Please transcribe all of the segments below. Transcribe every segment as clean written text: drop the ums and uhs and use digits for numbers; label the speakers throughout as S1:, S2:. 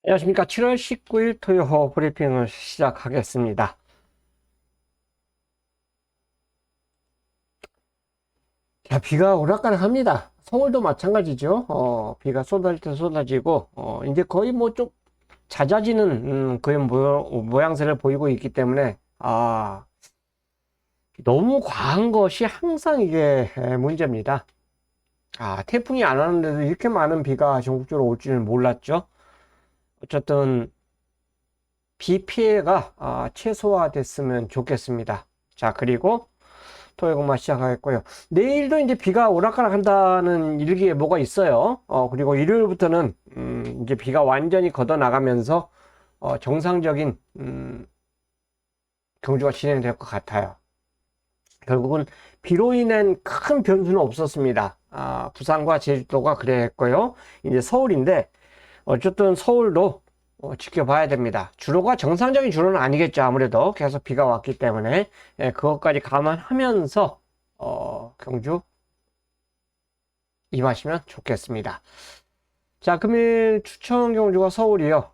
S1: 안녕하십니까. 7월 19일 토요 브리핑을 시작하겠습니다. 자, 비가 오락가락합니다. 서울도 마찬가지죠. 비가 쏟아질 때 쏟아지고, 이제 거의 뭐 좀 잦아지는, 그의 모양새를 보이고 있기 때문에, 너무 과한 것이 항상 이게 문제입니다. 태풍이 안 왔는데도 이렇게 많은 비가 전국적으로 올 줄은 몰랐죠. 어쨌든, 비 피해가 최소화됐으면 좋겠습니다. 자, 그리고 토요일만 시작하겠고요. 내일도 이제 비가 오락가락 한다는 일기예보가 있어요. 그리고 일요일부터는 이제 비가 완전히 걷어나가면서 정상적인 경주가 진행될 것 같아요. 결국은 비로 인한 큰 변수는 없었습니다. 부산과 제주도가 그랬고요. 이제 서울인데 어쨌든 서울도 지켜봐야 됩니다. 주로가 정상적인 주로는 아니겠죠. 아무래도 계속 비가 왔기 때문에 그것까지 감안하면서 경주 임하시면 좋겠습니다. 자, 금일 추천 경주가 서울이요.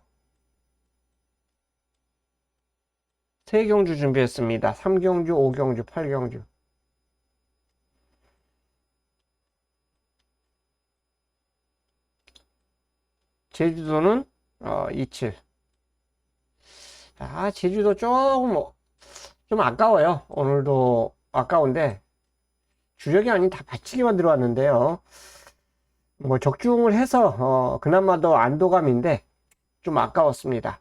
S1: 세 경주 준비했습니다. 3경주, 5경주, 8경주. 제주도는 27. 제주도 조금 좀 아까워요. 오늘도 아까운데 주력이 아닌 다 받치기만 들어왔는데요. 뭐 적중을 해서 그나마도 안도감인데 좀 아까웠습니다.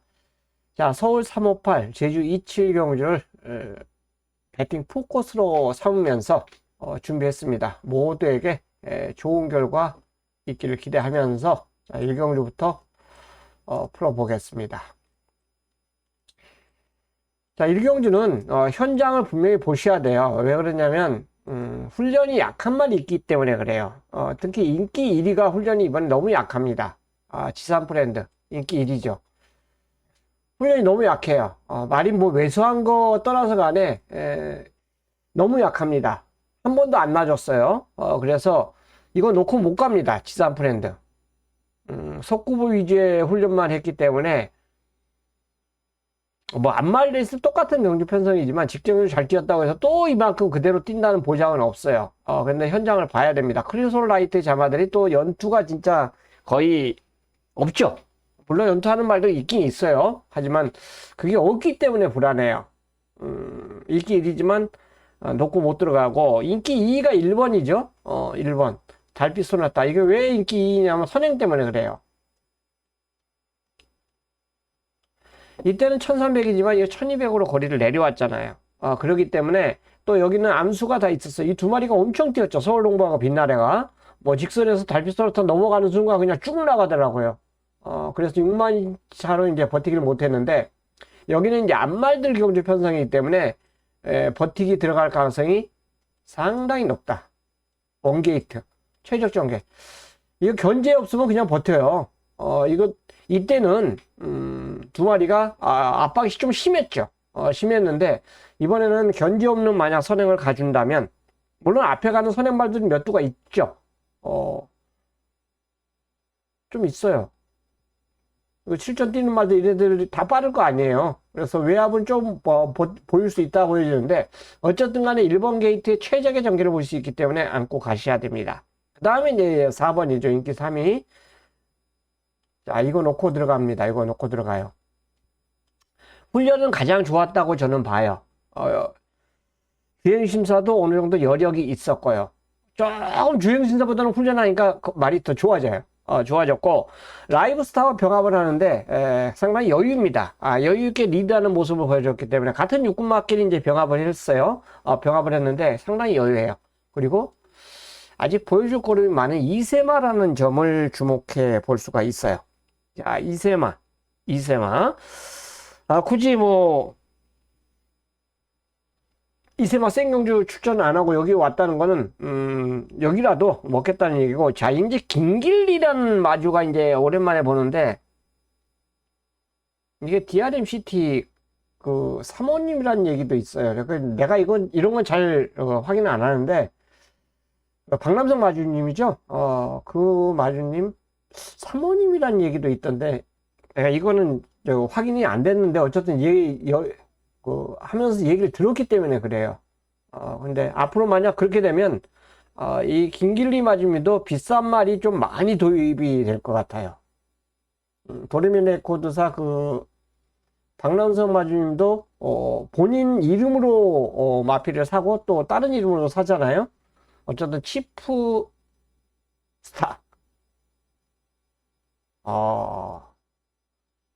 S1: 자, 서울 358, 제주 27 경주를 배팅 포커스로 삼으면서 준비했습니다. 모두에게 좋은 결과 있기를 기대하면서 자, 1경주부터 풀어보겠습니다. 자, 1경주는 현장을 분명히 보셔야 돼요. 왜 그러냐면 훈련이 약한 말이 있기 때문에 그래요. 특히 인기 1위가 훈련이 이번에 너무 약합니다. 지산 브랜드 인기 1위죠. 훈련이 너무 약해요. 말이 뭐 왜소한 거 떠나서 간에 너무 약합니다. 한 번도 안 놔줬어요. 그래서 이거 놓고 못 갑니다. 지산 브랜드. 속구부 위주의 훈련만 했기 때문에 뭐 안말 레이스 똑같은 경주 편성이지만 직전을 잘 뛰었다고 해서 또 이만큼 그대로 뛴다는 보장은 없어요. 근데 현장을 봐야 됩니다. 크리솔 라이트 자마들이 또 연투가 진짜 거의 없죠. 물론 연투하는 말도 있긴 있어요. 하지만 그게 없기 때문에 불안해요. 인기 1위지만 놓고 못 들어가고 인기 2위가 1번이죠. 1번 달빛 소나타. 이게 왜 인기 2위냐면 선행 때문에 그래요. 이때는 1300이지만 이거 1200으로 거리를 내려왔잖아요. 그렇기 때문에 또 여기는 암수가 다 있었어요. 이 두 마리가 엄청 뛰었죠. 서울농부하고 빛나래가. 뭐 직선에서 달빛 소나타 넘어가는 순간 그냥 쭉 나가더라고요. 그래서 6만 차로 이제 버티기를 못했는데 여기는 이제 앞말들 경주 편성이기 때문에 버티기 들어갈 가능성이 상당히 높다. 원게이트 최적 전개. 이거 견제 없으면 그냥 버텨요. 이거 이때는 두 마리가 압박이 좀 심했죠. 심했는데 이번에는 견제 없는 만약 선행을 가준다면 물론 앞에 가는 선행발들이 몇 두가 있죠. 좀 있어요. 7점 뛰는 말도 이래들이 다 빠를 거 아니에요. 그래서 외압은 좀 보일 수 있다 보여지는데 어쨌든 간에 1번 게이트의 최적의 전개를 볼 수 있기 때문에 안고 가셔야 됩니다. 그 다음에 이제 4번이죠. 인기 3위. 자, 이거 놓고 들어갑니다. 이거 놓고 들어가요. 훈련은 가장 좋았다고 저는 봐요. 주행심사도 어느 정도 여력이 있었고요. 조금 주행심사보다는 훈련하니까 말이 더 좋아져요. 좋아졌고 라이브 스타와 병합을 하는데 상당히 여유입니다. 여유 있게 리드하는 모습을 보여줬기 때문에 같은 육군마끼리 이제 병합을 했어요. 병합을 했는데 상당히 여유해요. 그리고 아직 보여줄 거름이 많은 이세마라는 점을 주목해 볼 수가 있어요. 자, 이세마. 굳이 뭐 이세마 생경주 추천 안 하고 여기 왔다는 거는 여기라도 먹겠다는 얘기고. 자, 이제 김길리라는 마주가 이제 오랜만에 보는데 이게 DRM CT 그 사모님이라는 얘기도 있어요. 그래서 내가 이런 건 잘 확인을 안 하는데 박남성 마주님이죠. 그 마주님 사모님이라는 얘기도 있던데 이거는 확인이 안 됐는데 어쨌든 하면서 얘기를 들었기 때문에 그래요. 근데 앞으로 만약 그렇게 되면 이 긴길리 마주미도 비싼 말이 좀 많이 도입이 될 것 같아요. 도레미 레코드사 박남선 마주님도 본인 이름으로 마필을 사고 또 다른 이름으로 사잖아요. 어쨌든 치프 스타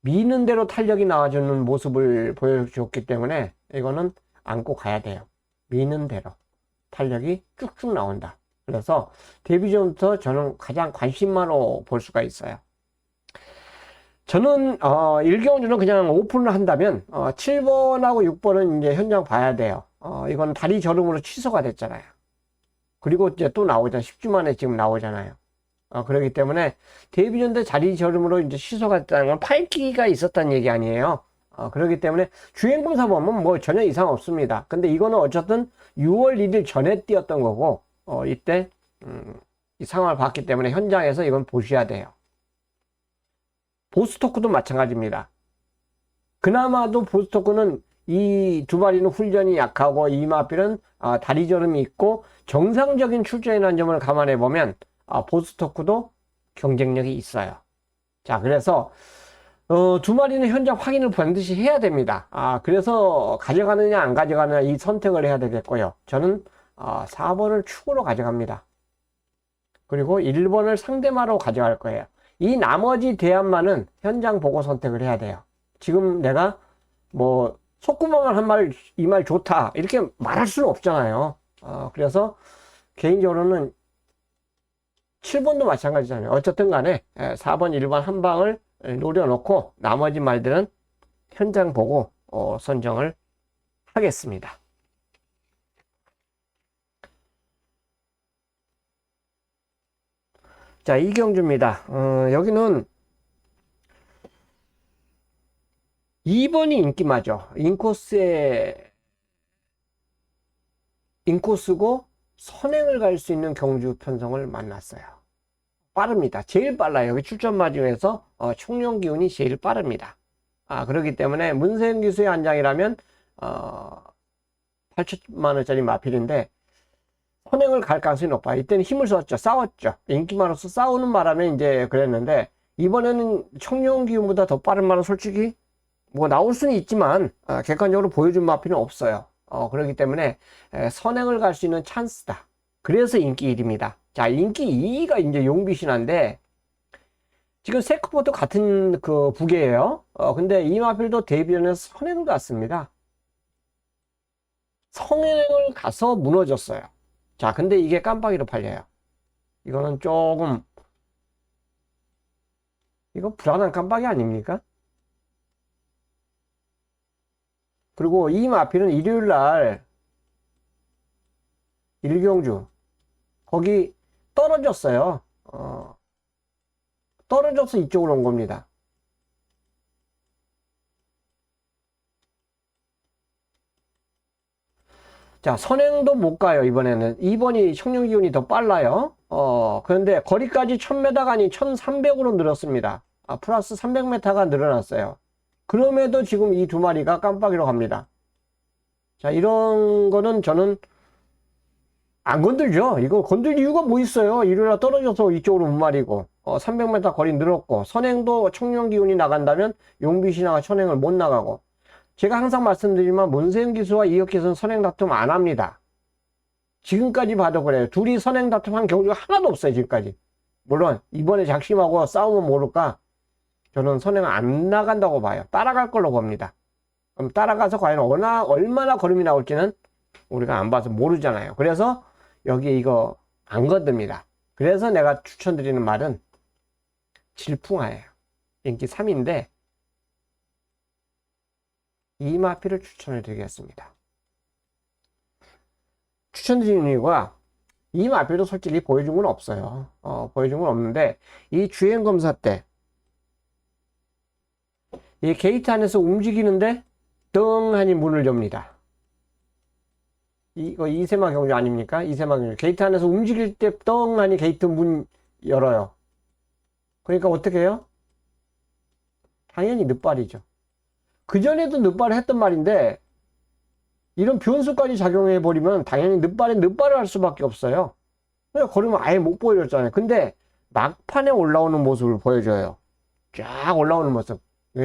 S1: 미는 대로 탄력이 나와주는 모습을 보여줬기 때문에 이거는 안고 가야 돼요. 미는 대로 탄력이 쭉쭉 나온다. 그래서 데뷔 전부터 저는 가장 관심만으로 볼 수가 있어요. 저는 일경주는 그냥 오픈을 한다면 7번하고 6번은 이제 현장 봐야 돼요. 이건 다리 저름으로 취소가 됐잖아요. 그리고 이제 또 나오잖아요. 10주 만에 지금 나오잖아요. 그렇기 때문에 데뷔전 때 자리 저름으로 이제 취소가 됐다는 건 팔기가 있었다는 얘기 아니에요. 그렇기 때문에 주행검사 보면 뭐 전혀 이상 없습니다. 근데 이거는 어쨌든 6월 1일 전에 뛰었던 거고, 이때, 이 상황을 봤기 때문에 현장에서 이건 보셔야 돼요. 보스토크도 마찬가지입니다. 그나마도 보스토크는 이 두 마리는 훈련이 약하고 이마필은 다리 저름이 있고 정상적인 출전이라는 점을 감안해 보면 보스토크도 경쟁력이 있어요. 자, 그래서 두 마리는 현장 확인을 반드시 해야 됩니다. 그래서 가져가느냐 안 가져가느냐 이 선택을 해야 되겠고요. 저는 4번을 축으로 가져갑니다. 그리고 1번을 상대마로 가져갈 거예요. 이 나머지 대안만은 현장 보고 선택을 해야 돼요. 지금 내가 뭐 속구멍을 한 말, 이 말 좋다 이렇게 말할 수는 없잖아요. 그래서 개인적으로는 7번도 마찬가지잖아요. 어쨌든 간에 4번, 1번 한 방을 노려놓고 나머지 말들은 현장 보고 선정을 하겠습니다. 자, 이경주입니다. 여기는 2번이 인기마죠. 인코스고 선행을 갈 수 있는 경주 편성을 만났어요. 빠릅니다. 제일 빨라요. 여기 출전마 중에서 총령 기운이 제일 빠릅니다. 그렇기 때문에 문세영 기수의 한 장이라면 8천만 원짜리 마필인데 선행을 갈 가능성이 높아요. 이때는 힘을 썼죠. 싸웠죠. 인기마로서 싸우는 바람에 이제 그랬는데 이번에는 청룡 기운보다 더 빠른 말은 솔직히 뭐 나올 수는 있지만 객관적으로 보여준 마필은 없어요. 그렇기 때문에 선행을 갈 수 있는 찬스다. 그래서 인기 1입니다. 자, 인기 2가 이제 용비신한데 지금 세크포도 같은 그 부계예요. 근데 이 마필도 데뷔전에서 선행을 갔습니다. 선행을 가서 무너졌어요. 자, 근데 이게 깜빡이로 팔려요. 이거는 조금 이거 불안한 깜빡이 아닙니까? 그리고 이 마필은 일요일 날 일경주 거기 떨어졌어요. 떨어져서 이쪽으로 온 겁니다. 자, 선행도 못 가요. 이번에는 2번이 청룡기운이 더 빨라요. 그런데 거리까지 1000m가 아닌 1300으로 늘었습니다. 플러스 300m가 늘어났어요. 그럼에도 지금 이 두 마리가 깜빡이로 갑니다. 자, 이런 거는 저는 안 건들죠. 이거 건들 이유가 뭐 있어요. 일요일날 떨어져서 이쪽으로 못 말이고 300m 거리 늘었고 선행도 청룡 기운이 나간다면 용비신하가 선행을 못 나가고 제가 항상 말씀드리지만 문세영 기수와 이혁 기수는 선행 다툼 안 합니다. 지금까지 봐도 그래요. 둘이 선행 다툼한 경우가 하나도 없어요. 지금까지. 물론 이번에 작심하고 싸우면 모를까 저는 선행 안 나간다고 봐요. 따라갈 걸로 봅니다. 그럼 따라가서 과연 얼마나 걸음이 나올지는 우리가 안 봐서 모르잖아요. 그래서 여기 이거 안 건듭니다. 그래서 내가 추천드리는 말은 질풍하예요. 인기 3인데 이 마필을 추천을 드리겠습니다. 추천드리는 이유가 이 마필도 솔직히 보여준 건 없어요. 보여준 건 없는데 이 주행검사 때 이 게이트 안에서 움직이는데 덩 하니 문을 엽니다. 이거 이세마 경주 아닙니까? 이세마 경주. 게이트 안에서 움직일 때 덩 하니 게이트 문 열어요. 그러니까 어떻게 해요? 당연히 늦발이죠. 그전에도 늦발을 했던 말인데 이런 변수까지 작용해 버리면 당연히 늦발을 할 수밖에 없어요. 그러니까 걸으면 아예 못 보여줬잖아요. 근데 막판에 올라오는 모습을 보여줘요. 쫙 올라오는 모습.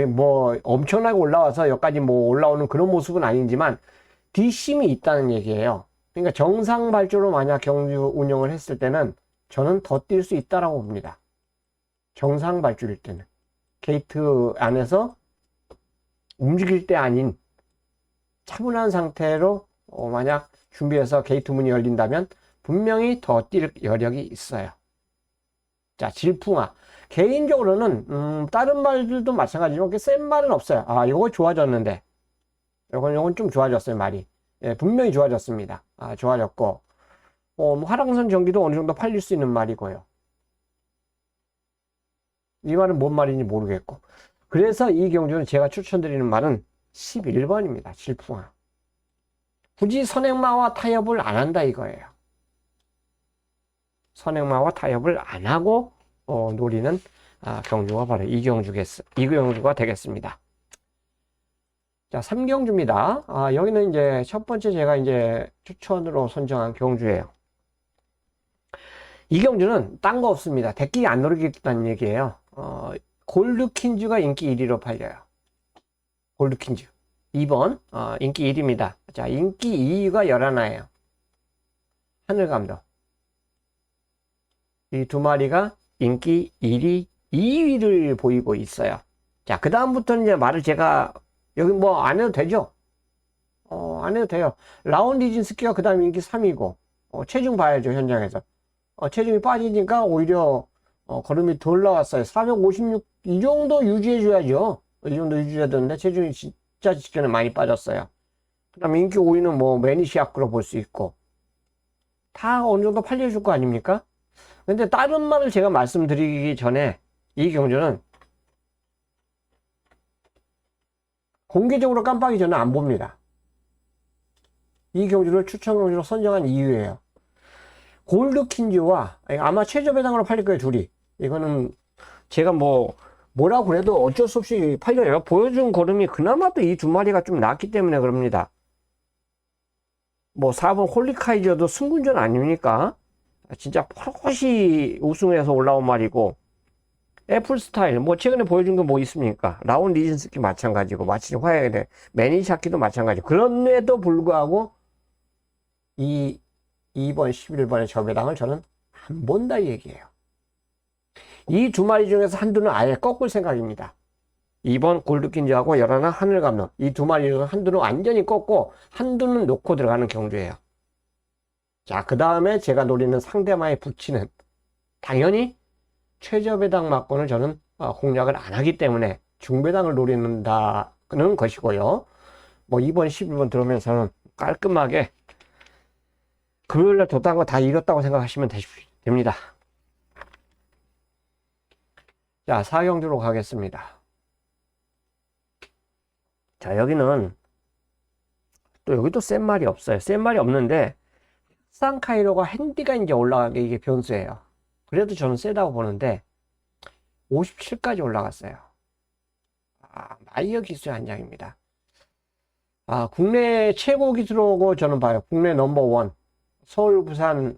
S1: 뭐 엄청나게 올라와서 여기까지 뭐 올라오는 그런 모습은 아니지만 뒷심이 있다는 얘기예요. 그러니까 정상 발주로 만약 경주 운영을 했을 때는 저는 더 뛸 수 있다라고 봅니다. 정상 발주일 때는 게이트 안에서 움직일 때 아닌 차분한 상태로 만약 준비해서 게이트 문이 열린다면 분명히 더 뛸 여력이 있어요. 자, 질풍아. 개인적으로는 다른 말들도 마찬가지지만 센 말은 없어요. 아, 요거 좋아졌는데 요건 좀 좋아졌어요. 말이. 예, 분명히 좋아졌습니다. 아, 좋아졌고 뭐 화랑선 전기도 어느 정도 팔릴 수 있는 말이고요. 이 말은 뭔 말인지 모르겠고. 그래서 이 경주는 제가 추천드리는 말은 11번입니다. 질풍아. 굳이 선행마와 타협을 안 한다 이거예요. 선행마와 타협을 안 하고 노리는 경주가 바로 이 경주가 되겠습니다. 자, 3경주입니다. 여기는 이제 첫 번째 제가 이제 추천으로 선정한 경주예요. 이 경주는 딴 거 없습니다. 대끼 안 노리겠다는 얘기예요. 골드퀸즈가 인기 1위로 팔려요. 골드퀸즈. 2번, 인기 1위입니다. 자, 인기 2위가 열하나예요. 하늘감독. 이 두 마리가 인기 1위, 2위를 보이고 있어요. 자, 그 다음부터는 이제 말을 제가, 여기 뭐 안 해도 되죠? 안 해도 돼요. 라온 리진스키가 그 다음 인기 3위고, 체중 봐야죠, 현장에서. 체중이 빠지니까 오히려, 걸음이 덜 나왔어요. 456, 이 정도 유지해줘야죠. 이 정도 유지해야 되는데, 체중이 진짜 직전에 많이 빠졌어요. 그 다음 인기 5위는 뭐, 매니시아크로 볼 수 있고, 다 어느 정도 팔려줄 거 아닙니까? 근데 다른 말을 제가 말씀드리기 전에 이 경주는 공개적으로 깜빡이 저는 안 봅니다. 이 경주를 추천 경주로 선정한 이유예요. 골드퀸즈와 아마 최저 배당으로 팔릴 거예요, 둘이. 이거는 제가 뭐라고 그래도 어쩔 수 없이 팔려요. 보여준 걸음이 그나마도 이 두 마리가 좀 낫기 때문에 그럽니다. 뭐 4번 홀리카이저도 승군전 아닙니까? 진짜 포롯이 우승해서 올라온 말이고, 애플스타일 뭐 최근에 보여준 거 뭐 있습니까? 라온 리진스키 마찬가지고, 마치 화해에 매니샤키도 마찬가지고. 그런데도 불구하고 이 2번 11번의 저배당을 저는 안 본다 이 얘기예요. 이 두 마리 중에서 한두는 아예 꺾을 생각입니다. 2번 골드퀸즈하고 열하나 하늘감독, 이 두 마리 중에서 한두는 완전히 꺾고 한두는 놓고 들어가는 경주예요. 자, 그 다음에 제가 노리는 상대마에 붙이는, 당연히 최저배당 막권을 저는 공략을 안 하기 때문에 중배당을 노린다는 것이고요. 뭐 2번 11번 들어오면서는 깔끔하게 금요일날 뒀다는 거 다 잃었다고 생각하시면 됩니다. 자, 4경주로 가겠습니다. 자, 여기는 또 여기도 센 말이 없어요. 센 말이 없는데 쌍카이로가 핸디가 이제 올라가게 이게 변수예요. 그래도 저는 세다고 보는데 57까지 올라갔어요. 마이어 기수의 한 장입니다. 국내 최고 기수라고 저는 봐요. 국내 넘버원. 서울, 부산,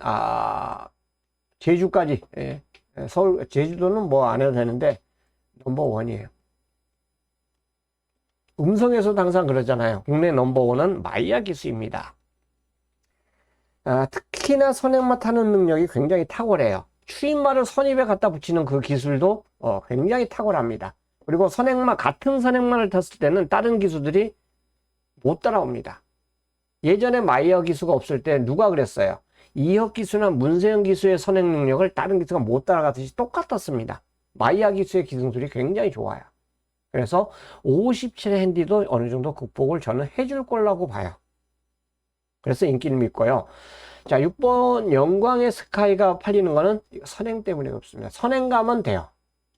S1: 제주까지. 예. 서울, 제주도는 뭐 안 해도 되는데 넘버원이에요. 음성에서도 항상 그러잖아요. 국내 넘버원은 마이야 기수입니다. 특히나 선행마 타는 능력이 굉장히 탁월해요. 추임마를 선입에 갖다 붙이는 그 기술도 굉장히 탁월합니다. 그리고 같은 선행마를 탔을 때는 다른 기수들이 못 따라옵니다. 예전에 마이어 기수가 없을 때 누가 그랬어요? 이혁 기수나 문세영 기수의 선행 능력을 다른 기수가 못 따라가듯이 똑같았습니다. 마이어 기수의 기술이 굉장히 좋아요. 그래서 57의 핸디도 어느 정도 극복을 저는 해줄 거라고 봐요. 그래서 인기를 믿고요. 자, 6번 영광의 스카이가 팔리는 거는 선행 때문에 없습니다. 선행 가면 돼요.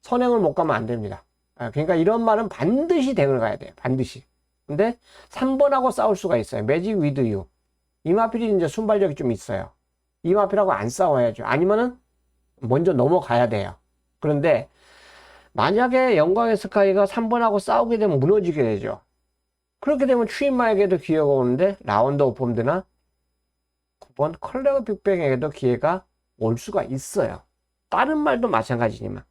S1: 선행을 못 가면 안 됩니다. 그러니까 이런 말은 반드시 댕을 가야 돼요. 반드시. 근데 3번하고 싸울 수가 있어요. 매직 위드 유. 이마필이 이제 순발력이 좀 있어요. 이마필하고 안 싸워야죠. 아니면은 먼저 넘어가야 돼요. 그런데 만약에 영광의 스카이가 3번하고 싸우게 되면 무너지게 되죠. 그렇게 되면 추인마에게도 기회가 오는데 라운드 오브 홈드나 9번 컬레어 빅뱅에게도 기회가 올 수가 있어요. 다른 말도 마찬가지지만.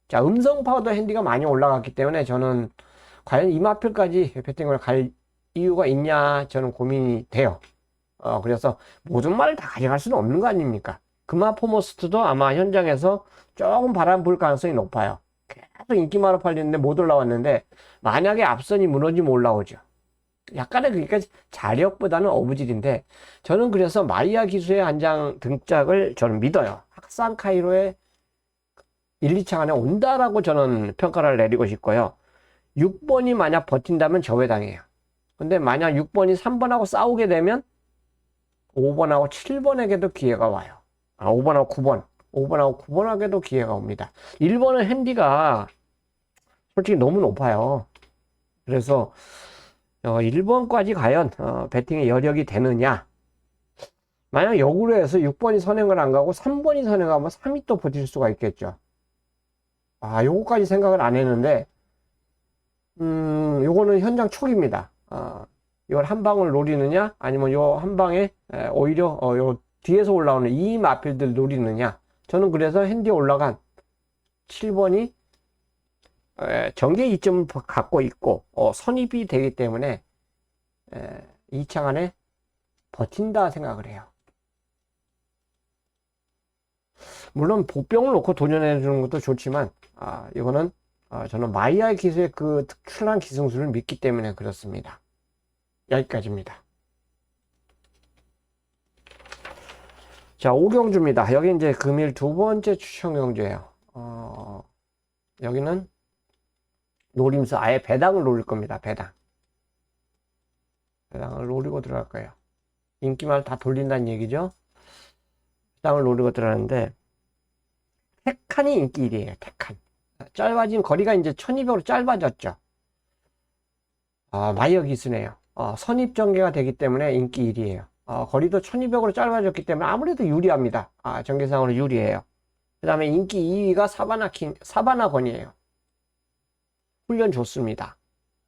S1: 자, 음성 파우더 핸디가 많이 올라갔기 때문에 저는 과연 이 마필까지 배팅을 갈 이유가 있냐 저는 고민이 돼요. 그래서 모든 말을 다 가져갈 수는 없는 거 아닙니까? 금화 포머스트도 아마 현장에서 조금 바람 불 가능성이 높아요. 계속 인기마로 팔리는데 못 올라왔는데 만약에 앞선이 무너지면 올라오죠. 약간의 그러니까 자력보다는 어부질인데 저는 그래서 마리아 기수의 한 장 등짝을 저는 믿어요. 학산 카이로의 1, 2창 안에 온다라고 저는 평가를 내리고 싶고요. 6번이 만약 버틴다면 저회당해요. 근데 만약 6번이 3번하고 싸우게 되면 5번하고 7번에게도 기회가 와요. 5번하고 9번. 5번하고 9번에게도 기회가 옵니다. 1번은 핸디가 솔직히 너무 높아요. 그래서 1번까지 과연 배팅의 여력이 되느냐. 만약 역으로 해서 6번이 선행을 안 가고 3번이 선행하면 3이 또 버틸 수가 있겠죠. 요거까지 생각을 안 했는데 요거는 현장 촉입니다. 이걸 한 방을 노리느냐 아니면 요 한 방에 오히려 요 뒤에서 올라오는 이 마필들 노리느냐. 저는 그래서 핸디에 올라간 7번이 전개 이점을 갖고 있고 선입이 되기 때문에 이 창 안에 버틴다 생각을 해요. 물론 복병을 놓고 도전해 주는 것도 좋지만 이거는 저는 마이야의 기술의 그 특출난 기승술을 믿기 때문에 그렇습니다. 여기까지입니다. 자, 5경주입니다. 여기 이제 금일 두 번째 추천 경주예요. 여기는 노림수 아예 배당을 노릴 겁니다. 배당을 노리고 들어갈 거예요. 인기말 다 돌린다는 얘기죠. 배당을 노리고 들어가는데 택칸이 인기 1위에요. 택칸. 짧아진 거리가 이제 1200으로 짧아졌죠. 마이어 기수네요. 선입 전개가 되기 때문에 인기 1위에요. 거리도 1200으로 짧아졌기 때문에 아무래도 유리합니다. 전개상으로 유리해요. 그 다음에 인기 2위가 사바나건이에요. 훈련 좋습니다.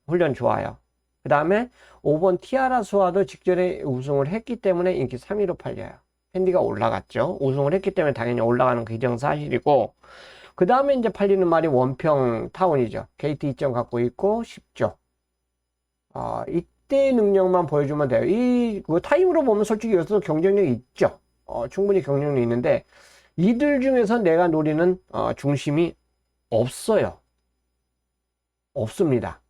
S1: 훈련 좋아요. 그 다음에 5번 티아라 수아도 직전에 우승을 했기 때문에 인기 3위로 팔려요. 핸디가 올라갔죠. 우승을 했기 때문에 당연히 올라가는 그 기정사실이고, 그 다음에 이제 팔리는 말이 원평 타운이죠. 게이트 2점 갖고 있고 쉽죠. 이때 능력만 보여주면 돼요. 그 타임으로 보면 솔직히 여기서 경쟁력이 있죠. 충분히 경쟁력이 있는데 이들 중에서 내가 노리는 중심이 없어요. 없습니다.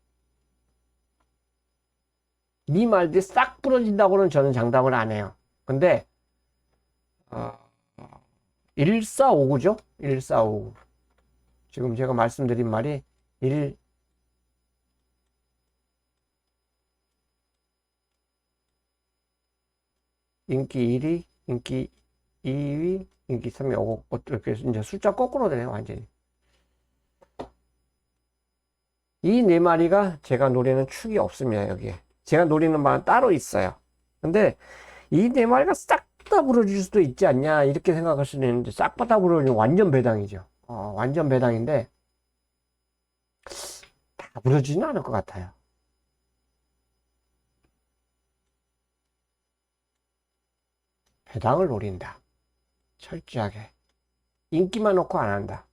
S1: 이 말들이 싹 부러진다고는 저는 장담을 안 해요. 근데 1459죠? 1459. 지금 제가 말씀드린 말이 인기 1위, 인기 2위, 인기 3위, 이렇게 이제 숫자 거꾸로 되네요, 완전히. 이 네 마리가 제가 노리는 축이 없습니다, 여기에. 제가 노리는 말은 따로 있어요. 근데 이 네 마리가 싹 다 불어줄 수도 있지 않냐, 이렇게 생각할 수는 있는데, 싹 다 불어주면 완전 배당이죠. 완전 배당인데, 다 불어주지는 않을 것 같아요. 배당을 노린다. 철저하게. 인기만 놓고 안 한다.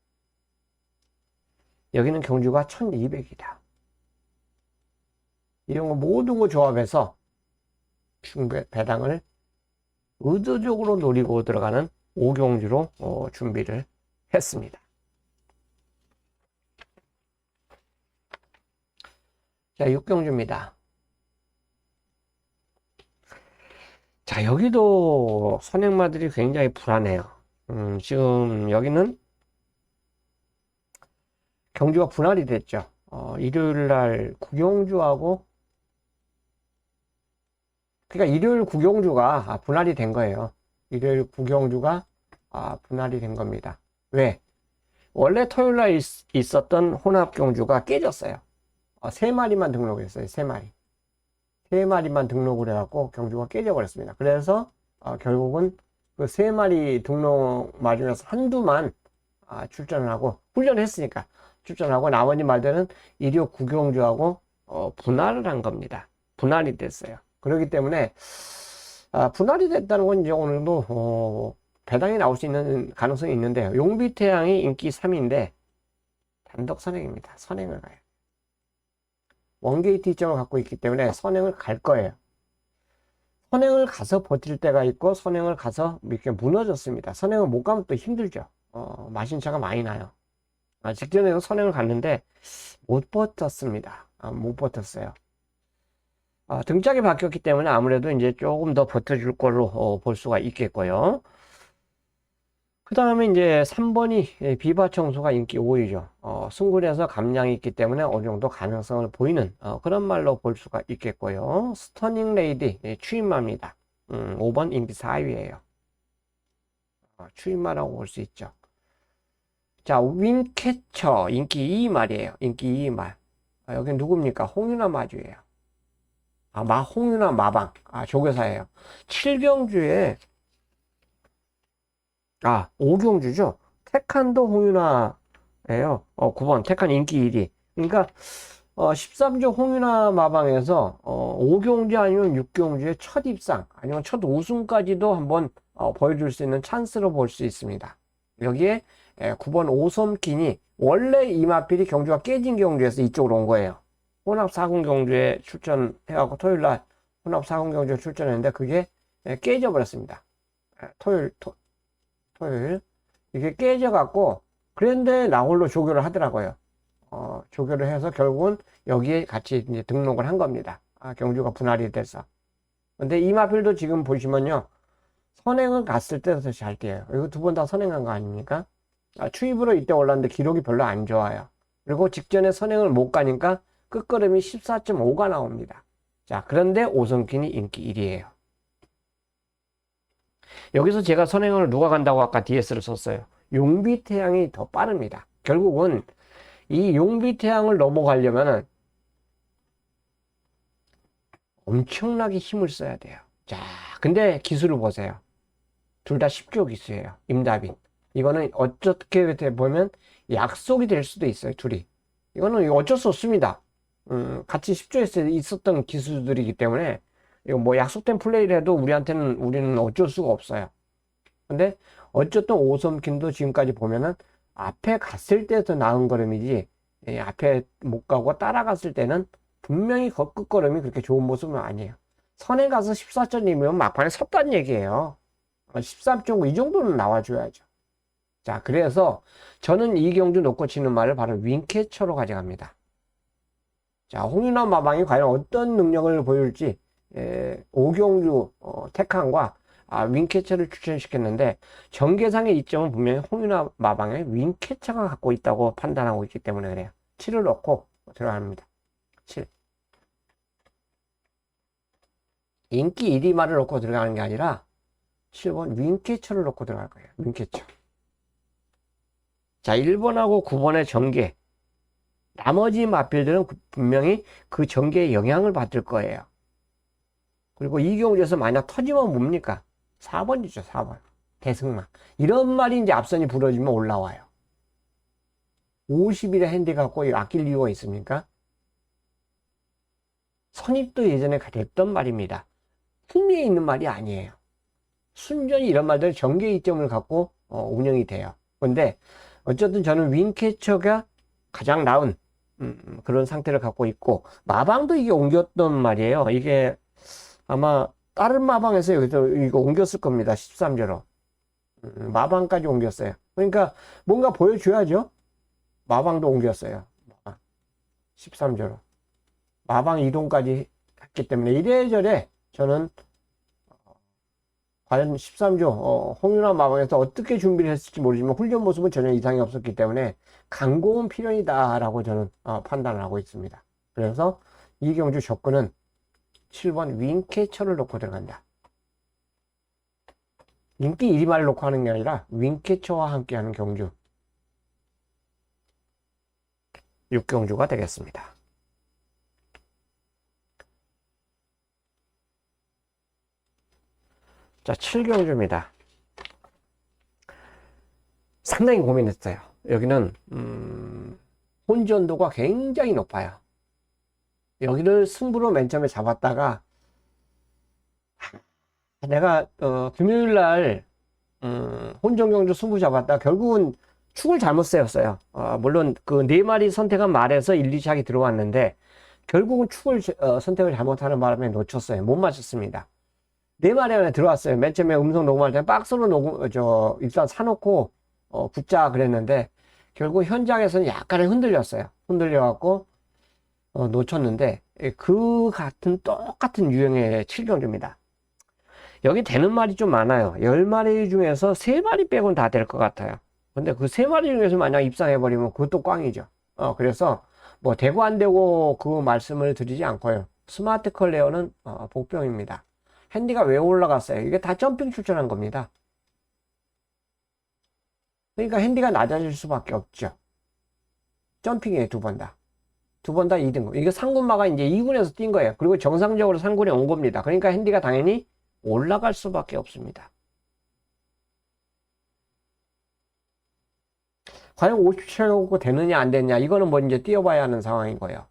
S1: 여기는 경주가 1200이다. 이런 거 모든 거 조합해서 배당을 의도적으로 노리고 들어가는 5경주로 준비를 했습니다. 자, 6경주입니다. 자, 여기도 선행마들이 굉장히 불안해요. 지금 여기는 경주가 분할이 됐죠. 일요일날 구경주하고, 그러니까 일요일 구경주가 분할이 된 거예요. 일요일 구경주가 분할이 된 겁니다. 왜? 원래 토요일날 있었던 혼합경주가 깨졌어요. 3마리만 등록했어요. 3마리. 3마리만 등록을 해갖고 경주가 깨져버렸습니다. 그래서 결국은 그 3마리 등록 마중에서 한두만 출전을 하고, 훈련을 했으니까 출전하고 나머지 말들은 1호 구경주하고 분할을 한 겁니다. 분할이 됐어요. 그렇기 때문에 분할이 됐다는 건 이제 어느 정도 배당이 나올 수 있는 가능성이 있는데요. 용비태양이 인기 3위인데 단독 선행입니다. 선행을 가요. 원게이트 이점을 갖고 있기 때문에 선행을 갈 거예요. 선행을 가서 버틸 때가 있고 선행을 가서 이렇게 무너졌습니다. 선행을 못 가면 또 힘들죠. 마신 차가 많이 나요. 직전에도 선행을 갔는데 못 버텼습니다. 못 버텼어요. 등짝이 바뀌었기 때문에 아무래도 이제 조금 더 버텨줄 걸로 볼 수가 있겠고요. 그 다음에 이제 3번이 비바 청소가 인기 5위죠. 승군에서 감량이 있기 때문에 어느 정도 가능성을 보이는 그런 말로 볼 수가 있겠고요. 스터닝 레이디 추임마입니다. 5번 인기 4위예요. 추임마라고 볼 수 있죠. 자, 윈캐쳐 인기 2위 말이에요. 인기 2위 말. 여기 누굽니까? 홍윤아 마주예요. 홍윤아 마방. 조교사예요. 7경주에 5경주죠. 태칸도 홍윤아예요. 9번 태칸 인기 1위. 그러니까 13조 홍윤아 마방에서 5경주 아니면 6경주의 첫 입상 아니면 첫 우승까지도 한번 보여줄 수 있는 찬스로 볼 수 있습니다. 여기에 9번 오섬킨이 원래 이마필이 경주가 깨진 경주에서 이쪽으로 온 거예요. 혼합 4군 경주에 출전해갖고 토요일날 혼합 4군 경주에 출전했는데 그게 깨져버렸습니다. 토요일 이게 깨져갖고 그런데 나홀로 조교를 하더라고요. 조교를 해서 결국은 여기에 같이 이제 등록을 한 겁니다. 경주가 분할이 돼서. 근데 이마필도 지금 보시면요. 선행을 갔을 때도 잘 뛰어요. 이거 두 번 다 선행한 거 아닙니까? 추입으로 이때 올랐는데 기록이 별로 안 좋아요. 그리고 직전에 선행을 못 가니까 끝걸음이 14.5가 나옵니다. 자, 그런데 오성킨이 인기 1위예요. 여기서 제가 선행을 누가 간다고 아까 DS를 썼어요. 용비태양이 더 빠릅니다. 결국은 이 용비태양을 넘어가려면은 엄청나게 힘을 써야 돼요. 자, 근데 기술을 보세요. 둘 다 10조 기수예요. 임다빈. 이거는 어떻게 보면 약속이 될 수도 있어요. 둘이. 이거는 어쩔 수 없습니다. 같이 10조에 있었던 기수들이기 때문에 이거 뭐 약속된 플레이를 해도 우리는 어쩔 수가 없어요. 근데 어쨌든 오섬킨도 지금까지 보면은 앞에 갔을 때 더 나은 걸음이지 앞에 못 가고 따라갔을 때는 분명히 끝걸음이 그렇게 좋은 모습은 아니에요. 선에 가서 14.2면 막판에 섰다는 얘기예요. 13.9 이 정도는 나와줘야죠. 자, 그래서 저는 이 경주 놓고 치는 말을 바로 윈캐쳐로 가져갑니다. 자, 홍윤아 마방이 과연 어떤 능력을 보여줄지 5경주 태칸과 윈캐쳐를 추천시켰는데 전개상의 이점은 분명히 홍윤아 마방의 윈캐쳐가 갖고 있다고 판단하고 있기 때문에 그래요. 7을 넣고 들어갑니다. 7. 인기 1위 말을 넣고 들어가는 게 아니라 7번 윈캐쳐를 넣고 들어갈 거예요. 윈캐쳐. 자, 1번하고 9번의 전개. 나머지 마필들은 분명히 그 전개의 영향을 받을 거예요. 그리고 이 경주에서 만약 터지면 뭡니까? 4번이죠, 4번. 대승만. 이런 말이 이제 앞선이 부러지면 올라와요. 50일의 핸디 갖고 아낄 이유가 있습니까? 선입도 예전에 됐던 말입니다. 흥미에 있는 말이 아니에요. 순전히 이런 말들은 전개 이점을 갖고 운영이 돼요. 근데 어쨌든 저는 윈캐쳐가 가장 나은 그런 상태를 갖고 있고 마방도 이게 옮겼던 말이에요. 이게 아마 다른 마방에서 여기서 이거 옮겼을 겁니다. 13조로. 마방까지 옮겼어요. 그러니까 뭔가 보여줘야죠. 마방도 옮겼어요. 13조로. 마방 이동까지 했기 때문에 이래저래 저는 과연 13조 홍윤아 마방에서 어떻게 준비를 했을지 모르지만 훈련 모습은 전혀 이상이 없었기 때문에 강공은 필연이다 라고 저는 판단을 하고 있습니다. 그래서 이 경주 접근은 7번 윈캐쳐를 놓고 들어간다. 인기 1위만을 놓고 하는 게 아니라 윈캐쳐와 함께 하는 경주 6경주가 되겠습니다. 자, 7경주입니다. 상당히 고민했어요. 여기는 혼전도가 굉장히 높아요. 여기를 승부로 맨 처음에 잡았다가 내가 금요일 날 혼전 경주 승부 잡았다 결국은 축을 잘못 세웠어요. 물론 그 네 마리 선택한 말에서 1, 2착이 들어왔는데 결국은 축을 선택을 잘못하는 바람에 놓쳤어요. 못 맞췄습니다. 네 마리 안에 들어왔어요. 맨 처음에 음성 녹음할 때 박스로 일단 사놓고 붙자 그랬는데 결국 현장에서는 약간은 흔들렸어요. 흔들려갖고 놓쳤는데 그 같은 똑같은 유형의 7경주입니다. 여기 되는 말이 좀 많아요. 10마리 중에서 3마리 빼고는 다 될 것 같아요. 근데 그 3마리 중에서 만약 입상해버리면 그것도 꽝이죠. 그래서 뭐 되고 안 되고 그 말씀을 드리지 않고요. 스마트 컬레어는 복병입니다. 핸디가 왜 올라갔어요? 이게 다 점핑 출전한 겁니다. 그러니까 핸디가 낮아질 수밖에 없죠. 점핑이에요, 두 번 다. 두 번 다 2등급. 이게 상군마가 이제 2군에서 뛴 거예요. 그리고 정상적으로 상군에 온 겁니다. 그러니까 핸디가 당연히 올라갈 수밖에 없습니다. 과연 57고 되느냐 안 되느냐 이거는 뭐 이제 뛰어봐야 하는 상황인 거예요.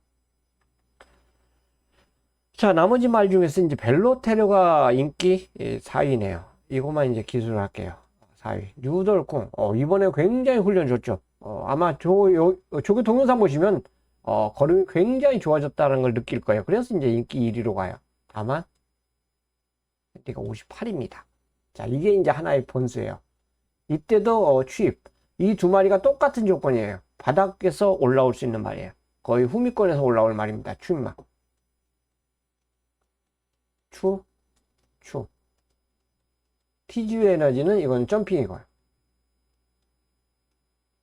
S1: 자, 나머지 말 중에서 이제 벨로테르가 인기 4위네요. 이것만 이제 기술을 할게요. 4위. 뉴돌콩. 이번에 굉장히 훈련 좋죠. 아마 저기 동영상 보시면 걸음이 굉장히 좋아졌다는 걸 느낄 거예요. 그래서 이제 인기 1위로 가요. 다만 이가 58입니다. 자, 이게 이제 하나의 변수예요. 이때도 추입. 이 두 마리가 똑같은 조건이에요. 바닥에서 올라올 수 있는 말이에요. 거의 후미권에서 올라올 말입니다. 추입만. 추. TGU 에너지는 이건 점핑이고요.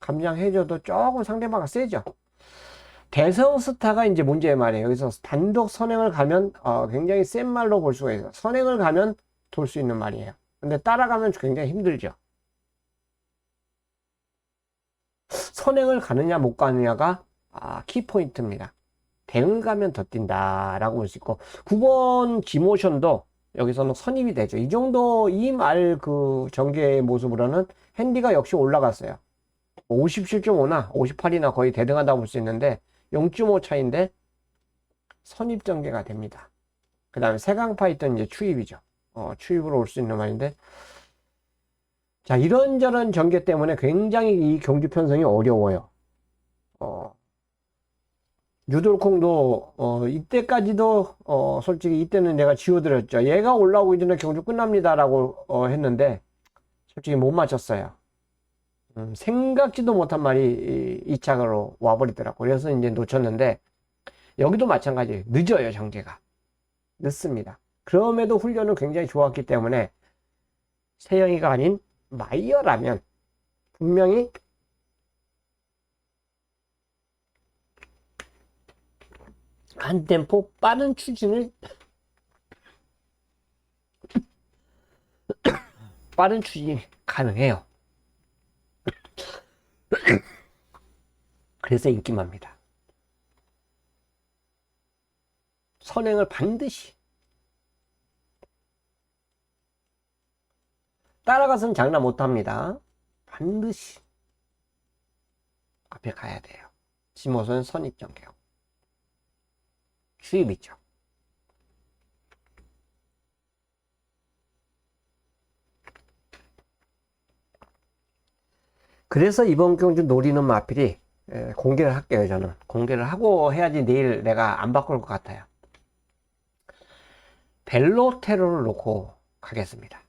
S1: 감량해줘도 조금 상대방이 세죠. 대성 스타가 이제 문제의 말이에요. 여기서 단독 선행을 가면 굉장히 센 말로 볼 수가 있어요. 선행을 가면 돌 수 있는 말이에요. 근데 따라가면 굉장히 힘들죠. 선행을 가느냐 못 가느냐가 키포인트입니다. 대응 가면 더 뛴다 라고 볼 수 있고 9번 지모션도 여기서는 선입이 되죠. 이 정도 이 말 그 전개의 모습으로는 핸디가 역시 올라갔어요. 57.5나 58이나 거의 대등하다고 볼 수 있는데 0.5 차인데 선입 전개가 됩니다. 그 다음에 세강파이터는 이제 추입이죠. 추입으로 올 수 있는 말인데 자, 이런저런 전개 때문에 굉장히 이 경주 편성이 어려워요. 유돌콩도 이때까지도 솔직히 이때는 내가 지워드렸죠. 얘가 올라오기 전에 경주 끝납니다 라고 했는데 솔직히 못 맞췄어요. 생각지도 못한 말이 2착으로 와버리더라고. 그래서 이제 놓쳤는데 여기도 마찬가지예요. 늦어요, 전개가. 늦습니다. 그럼에도 훈련은 굉장히 좋았기 때문에 세영이가 아닌 마이어라면 분명히 한 템포 빠른 추진이 가능해요. 그래서 인기만입니다. 선행을 반드시 따라가서는 장난 못합니다. 반드시 앞에 가야 돼요. 지모선 선입전개요. 수입이죠. 그래서 이번 경주 노리는 마필이 공개를 할게요. 저는 공개를 하고 해야지 내일 내가 안 바꿀 것 같아요. 벨로테로를 놓고 가겠습니다.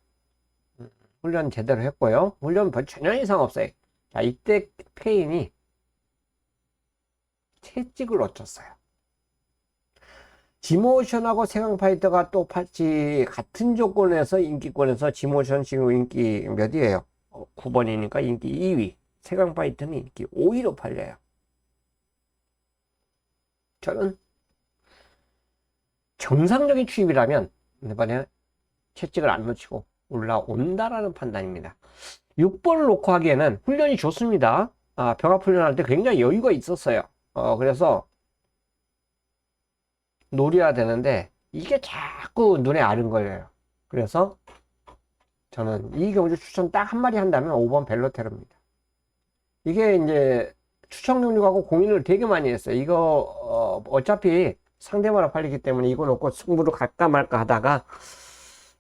S1: 훈련 제대로 했고요. 훈련 전혀 이상 없어요. 자, 이때 페인이 채찍을 놓쳤어요. 지모션하고 세강파이터가 또 같은 조건에서 인기권에서 지모션 지금 인기 몇이에요? 9번이니까 인기 2위. 세강파이터는 인기 5위로 팔려요. 저는 정상적인 추입이라면 이번에 채찍을 안 놓치고 올라온다라는 판단입니다. 6번을 놓고 하기에는 훈련이 좋습니다. 병합 훈련할 때 굉장히 여유가 있었어요. 그래서 노려야 되는데 이게 자꾸 눈에 아른 거예요. 그래서 저는 이 경주 추천 딱 한 마리 한다면 5번 벨로테르입니다. 이게 이제 추천 경주하고 고민을 되게 많이 했어요. 이거 어차피 상대마다 팔리기 때문에 이거 놓고 승부를 갈까 말까 하다가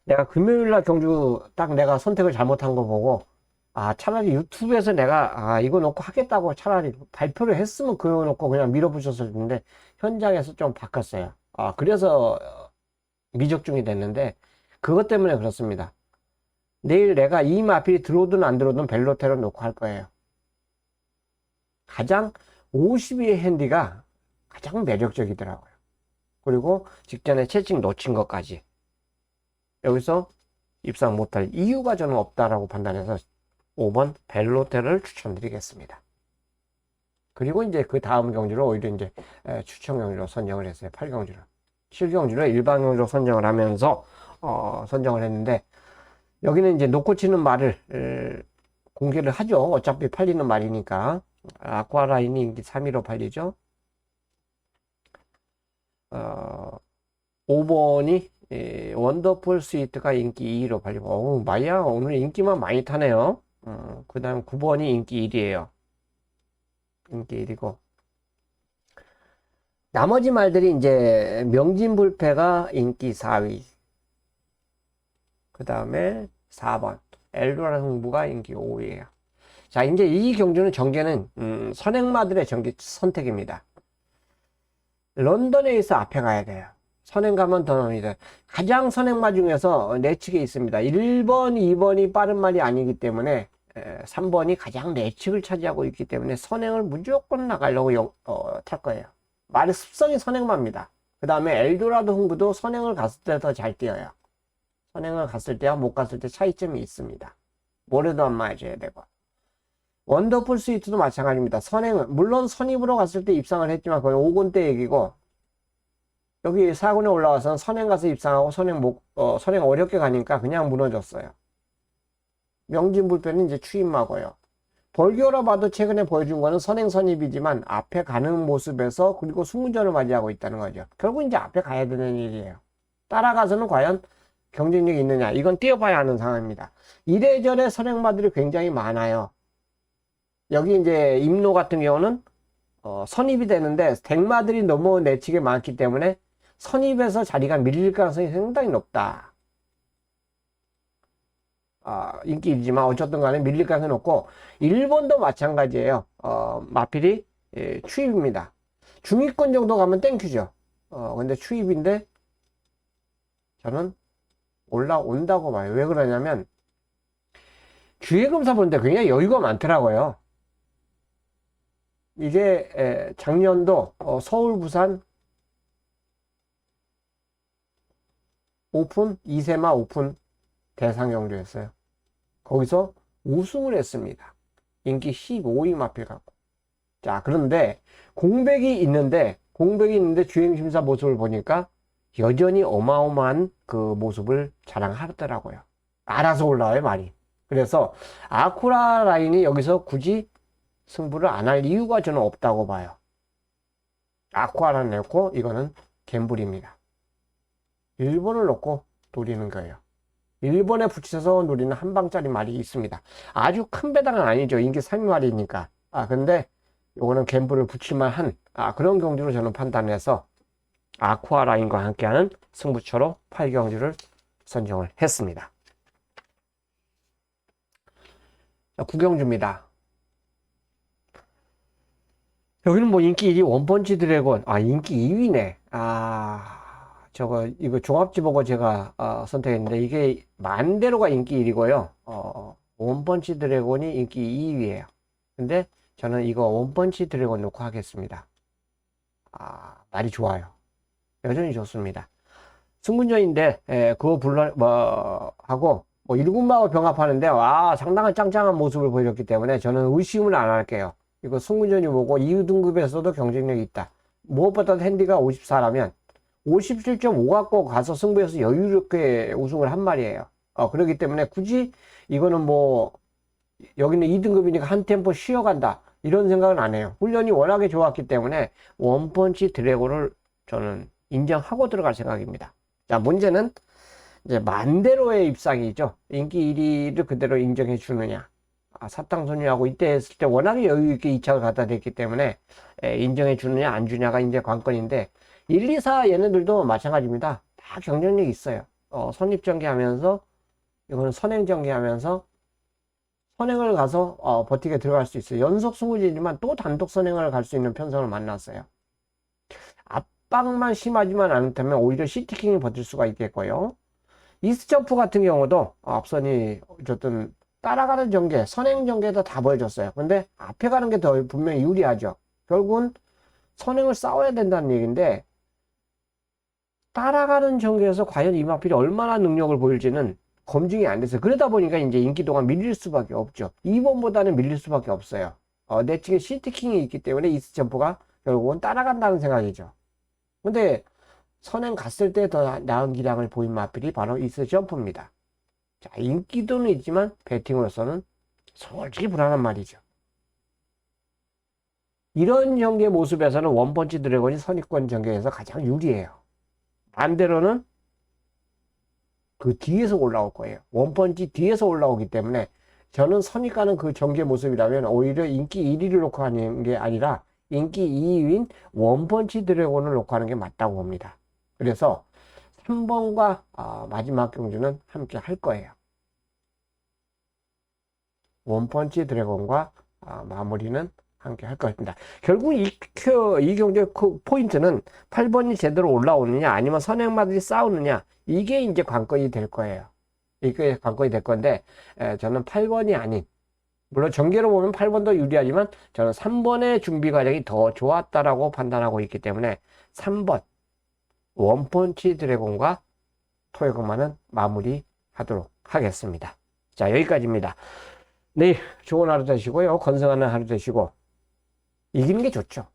S1: 내가 금요일날 경주 딱 내가 선택을 잘못한 거 보고 차라리 유튜브에서 내가 이거 놓고 하겠다고 차라리 발표를 했으면 그거 놓고 그냥 밀어붙였을 텐데 현장에서 좀 바꿨어요. 그래서 미적중이 됐는데 그것 때문에 그렇습니다. 내일 내가 이 마필이 들어오든 안 들어오든 벨로테를 놓고 할 거예요. 가장 52의 핸디가 가장 매력적이더라고요. 그리고 직전에 채찍 놓친 것까지 여기서 입상 못할 이유가 저는 없다라고 판단해서 5번 벨로테를 추천드리겠습니다. 그리고 이제 그 다음 경주를 오히려 이제 추천 경주로 선정을 했어요. 8경주를. 7경주를 일반 경주로 선정을 하면서 선정을 했는데 여기는 이제 놓고 치는 말을 공개를 하죠. 어차피 팔리는 말이니까. 아쿠아라인이 인기 3위로 팔리죠. 5번이 원더풀 스위트가 인기 2위로 팔리고 마이야 오늘 인기만 많이 타네요. 그 다음 9번이 인기 1위에요. 인기 1위고 나머지 말들이 이제 명진불패가 인기 4위, 그 다음에 4번 엘도라 흥부가 인기 5위에요. 자, 이제 이 경주는 전개는 선행마들의 선택입니다. 런던에 있어 앞에 가야 돼요. 선행 가면 더 나옵니다. 가장 선행마 중에서 내측에 있습니다. 1번, 2번이 빠른 말이 아니기 때문에 3번이 가장 내측을 차지하고 있기 때문에 선행을 무조건 나가려고 탈 거예요. 말의 습성이 선행마입니다. 그 다음에 엘도라도 흥부도 선행을 갔을 때 더 잘 뛰어요. 선행을 갔을 때와 못 갔을 때 차이점이 있습니다. 모래도 안 맞아야 되고. 원더풀 스위트도 마찬가지입니다. 선행은 물론 선입으로 갔을 때 입상을 했지만 거의 5군 때 얘기고 여기 4군에 올라와서는 선행 가서 입상하고 선행 어렵게 가니까 그냥 무너졌어요. 명진불패는 이제 추임마고요. 벌교라 봐도 최근에 보여준 거는 선행 선입이지만 앞에 가는 모습에서 그리고 승무전을 맞이하고 있다는 거죠. 결국 이제 앞에 가야 되는 일이에요. 따라가서는 과연 경쟁력이 있느냐, 이건 뛰어봐야 하는 상황입니다. 이래저래 선행마들이 굉장히 많아요. 여기 이제 임로 같은 경우는 선입이 되는데 댕마들이 너무 내치게 많기 때문에 선입에서 자리가 밀릴 가능성이 상당히 높다. 인기 1위지만 어쨌든 간에 밀릴 가능성이 높고 일본도 마찬가지예요. 마필이 추입입니다. 중위권 정도 가면 땡큐죠. 근데 추입인데 저는 올라온다고 봐요. 왜 그러냐면 기회검사 보는데 굉장히 여유가 많더라고요. 이게 작년도 서울 부산 오픈 2세마 오픈 대상 경주였어요. 거기서 우승을 했습니다. 인기 15위 마필 갖고. 자, 그런데 공백이 있는데 주행심사 모습을 보니까 여전히 어마어마한 그 모습을 자랑하더라고요. 알아서 올라와요, 말이. 그래서 아쿠라 라인이 여기서 굳이 승부를 안 할 이유가 저는 없다고 봐요. 아쿠아를 내고 이거는 갬블입니다. 1번을 놓고 노리는 거예요. 1번에 붙여서 노리는 한 방짜리 말이 있습니다. 아주 큰 배당은 아니죠. 인기 3위 말이니까. 근데 요거는 갬블을 붙일만 한 그런 경주로 저는 판단해서 아쿠아 라인과 함께하는 승부처로 8경주를 선정을 했습니다. 자, 9경주입니다. 여기는 뭐 인기 1위 원펀치 드래곤. 인기 2위네. 이거 종합지 보고 제가 선택했는데 이게 만대로가 인기 1위고요. 원펀치 드래곤이 인기 2위예요. 근데 저는 이거 원펀치 드래곤 놓고 하겠습니다. 말이 좋아요. 여전히 좋습니다. 승분전인데 그거 하고 1군마하고 병합하는데 상당한 짱짱한 모습을 보여줬기 때문에 저는 의심을 안 할게요. 이거 승분전이 뭐고 2등급에서도 경쟁력이 있다. 무엇보다 핸디가 54라면 57.5 갖고 가서 승부에서 여유롭게 우승을 한 말이에요. 그렇기 때문에 굳이 이거는 여기는 2등급이니까 한 템포 쉬어간다 이런 생각은 안 해요. 훈련이 워낙에 좋았기 때문에 원펀치 드래곤을 저는 인정하고 들어갈 생각입니다. 자, 문제는 이제 만대로의 입상이죠. 인기 1위를 그대로 인정해 주느냐. 사탕소녀하고 이때 했을 때 워낙에 여유 있게 2차를 갖다 댔기 때문에 인정해 주느냐 안 주냐가 이제 관건인데 1, 2, 4 얘네들도 마찬가지입니다. 다 경쟁력이 있어요. 선입전개하면서 이거는 선행전개하면서 선행을 가서 버티게 들어갈 수 있어요. 연속 승부지지만 또 단독 선행을 갈 수 있는 편성을 만났어요. 압박만 심하지만 않다면 오히려 시티킹이 버틸 수가 있겠고요. 이스점프 같은 경우도 앞선이 어쨌든 따라가는 전개, 선행 전개도 다 보여줬어요. 근데 앞에 가는 게 더 분명히 유리하죠. 결국은 선행을 싸워야 된다는 얘기인데 따라가는 전개에서 과연 이마필이 얼마나 능력을 보일지는 검증이 안 됐어요. 그러다 보니까 이제 인기도가 밀릴 수밖에 없죠. 2번보다는 밀릴 수밖에 없어요. 내 측에 시티킹이 있기 때문에 이스점프가 결국은 따라간다는 생각이죠. 근데 선행 갔을 때 더 나은 기량을 보인 마필이 바로 이스점프입니다. 자, 인기도는 있지만 배팅으로서는 솔직히 불안한 말이죠. 이런 전개 모습에서는 원펀치 드래곤이 선입권 전개에서 가장 유리해요. 반대로는 그 뒤에서 올라올 거예요. 원펀치 뒤에서 올라오기 때문에 저는 선입 가는 그 전개 모습이라면 오히려 인기 1위를 놓고 하는 게 아니라 인기 2위인 원펀치 드래곤을 놓고 하는 게 맞다고 봅니다. 그래서 3번과 마지막 경주는 함께 할 거예요. 원펀치 드래곤과 마무리는 함께 할 것입니다. 결국 이 경주의 포인트는 8번이 제대로 올라오느냐 아니면 선행마들이 싸우느냐 이게 이제 관건이 될 거예요. 이게 관건이 될 건데 저는 8번이 아닌 물론 전개로 보면 8번도 유리하지만 저는 3번의 준비 과정이 더 좋았다라고 판단하고 있기 때문에 3번 원펀치 드래곤과 토요금만은 마무리하도록 하겠습니다. 자, 여기까지입니다. 네, 좋은 하루 되시고요. 건승하는 하루 되시고 이기는 게 좋죠.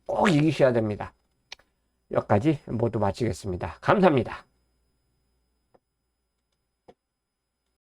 S1: 꼭 이기셔야 됩니다. 여기까지 모두 마치겠습니다. 감사합니다.